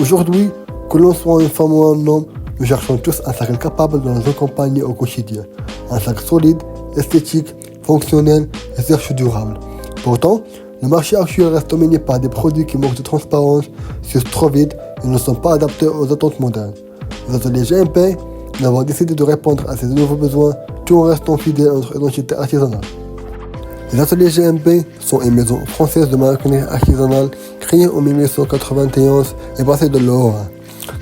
Aujourd'hui, que l'on soit une femme ou un homme, nous cherchons tous un sac capable de nous accompagner au quotidien. Un sac solide, esthétique, fonctionnel et surtout durable. Pourtant, le marché actuel reste dominé par des produits qui manquent de transparence, s'usent trop vite et ne sont pas adaptés aux attentes modernes. Les ateliers GMP, nous avons décidé de répondre à ces nouveaux besoins tout en restant fidèles à notre identité artisanale. Les ateliers GMP sont une maison française de maroquinerie artisanale créée en 1991 et basée de l'Oran.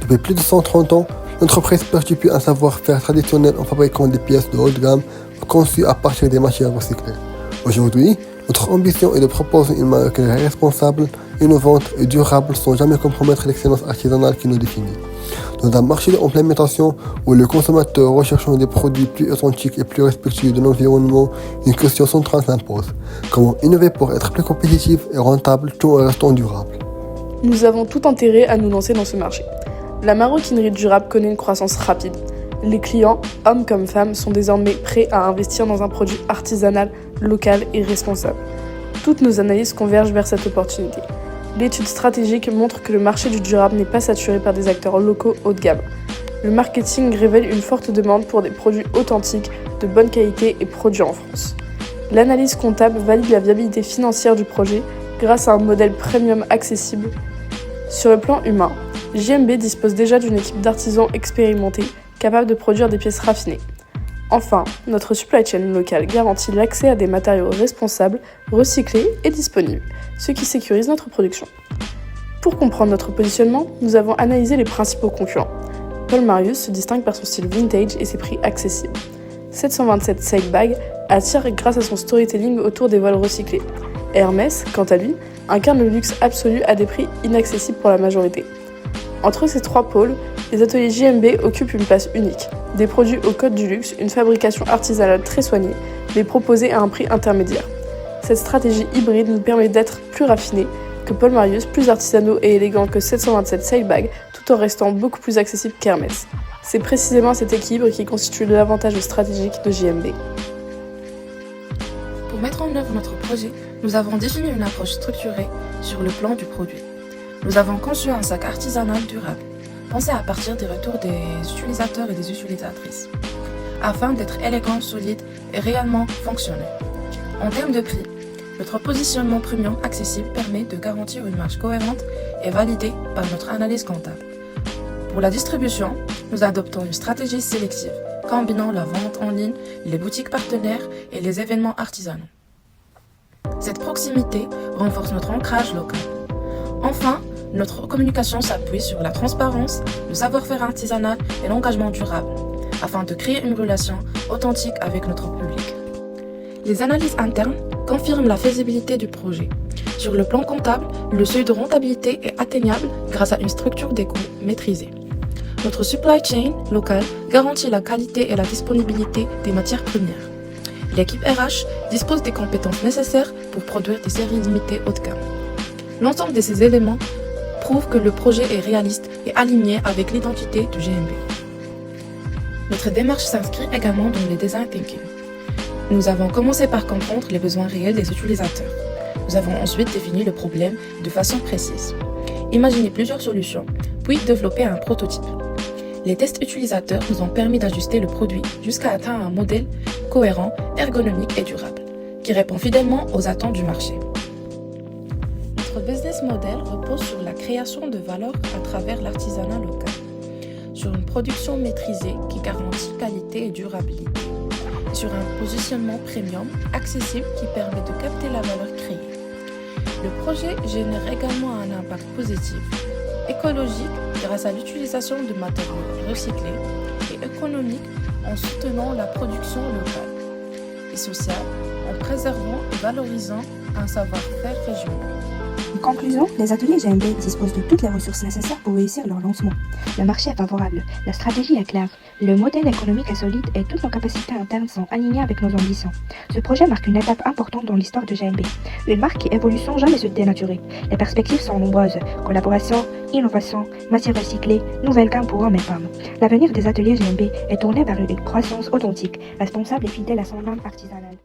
Depuis plus de 130 ans, l'entreprise perpétue un savoir-faire traditionnel en fabriquant des pièces de haut de gamme conçues à partir des matières recyclées. Aujourd'hui, notre ambition est de proposer une maroquinerie responsable, innovante et durable sans jamais compromettre l'excellence artisanale qui nous définit. Dans un marché d'implémentation où les consommateurs recherchant des produits plus authentiques et plus respectueux de l'environnement, une question centrale s'impose. Comment innover pour être plus compétitif et rentable tout en restant durable? Nous avons tout intérêt à nous lancer dans ce marché. La maroquinerie durable connaît une croissance rapide. Les clients, hommes comme femmes, sont désormais prêts à investir dans un produit artisanal, local et responsable. Toutes nos analyses convergent vers cette opportunité. L'étude stratégique montre que le marché du durable n'est pas saturé par des acteurs locaux haut de gamme. Le marketing révèle une forte demande pour des produits authentiques, de bonne qualité et produits en France. L'analyse comptable valide la viabilité financière du projet grâce à un modèle premium accessible. Sur le plan humain, JMB dispose déjà d'une équipe d'artisans expérimentés capable de produire des pièces raffinées. Enfin, notre supply chain locale garantit l'accès à des matériaux responsables, recyclés et disponibles, ce qui sécurise notre production. Pour comprendre notre positionnement, nous avons analysé les principaux concurrents. Paul Marius se distingue par son style vintage et ses prix accessibles. 727 Sail Bag attire grâce à son storytelling autour des voiles recyclés. Hermès, quant à lui, incarne le luxe absolu à des prix inaccessibles pour la majorité. Entre ces trois pôles, les ateliers JMB occupent une place unique. Des produits au code du luxe, une fabrication artisanale très soignée, mais proposée à un prix intermédiaire. Cette stratégie hybride nous permet d'être plus raffinés que Paul Marius, plus artisanaux et élégants que 727 Sail Bag, tout en restant beaucoup plus accessible qu'Hermès. C'est précisément cet équilibre qui constitue l'avantage stratégique de JMB. Pour mettre en œuvre notre projet, nous avons défini une approche structurée sur le plan du produit. Nous avons conçu un sac artisanal durable, pensé à partir des retours des utilisateurs et des utilisatrices, afin d'être élégant, solide et réellement fonctionnel. En termes de prix, notre positionnement premium accessible permet de garantir une marge cohérente et validée par notre analyse comptable. Pour la distribution, nous adoptons une stratégie sélective, combinant la vente en ligne, les boutiques partenaires et les événements artisanaux. Cette proximité renforce notre ancrage local. Enfin, notre communication s'appuie sur la transparence, le savoir-faire artisanal et l'engagement durable, afin de créer une relation authentique avec notre public. Les analyses internes confirment la faisabilité du projet. Sur le plan comptable, le seuil de rentabilité est atteignable grâce à une structure des coûts maîtrisée. Notre supply chain locale garantit la qualité et la disponibilité des matières premières. L'équipe RH dispose des compétences nécessaires pour produire des séries limitées haut de gamme. L'ensemble de ces éléments prouve que le projet est réaliste et aligné avec l'identité du GMB. Notre démarche s'inscrit également dans le design thinking. Nous avons commencé par comprendre les besoins réels des utilisateurs. Nous avons ensuite défini le problème de façon précise, imaginé plusieurs solutions, puis développé un prototype. Les tests utilisateurs nous ont permis d'ajuster le produit jusqu'à atteindre un modèle cohérent, ergonomique et durable, qui répond fidèlement aux attentes du marché. Notre business model repose sur la création de valeur à travers l'artisanat local, sur une production maîtrisée qui garantit qualité et durabilité, et sur un positionnement premium accessible qui permet de capter la valeur créée. Le projet génère également un impact positif, écologique grâce à l'utilisation de matériaux recyclés et économique en soutenant la production locale, et sociale en préservant et valorisant un savoir-faire régional. En conclusion, les ateliers GMB disposent de toutes les ressources nécessaires pour réussir leur lancement. Le marché est favorable, la stratégie est claire, le modèle économique est solide et toutes nos capacités internes sont alignées avec nos ambitions. Ce projet marque une étape importante dans l'histoire de GMB, une marque qui évolue sans jamais se dénaturer. Les perspectives sont nombreuses, collaboration, innovation, matières recyclées, nouvelles gammes pour hommes et femmes. L'avenir des ateliers GMB est tourné vers une croissance authentique, responsable et fidèle à son âme artisanale.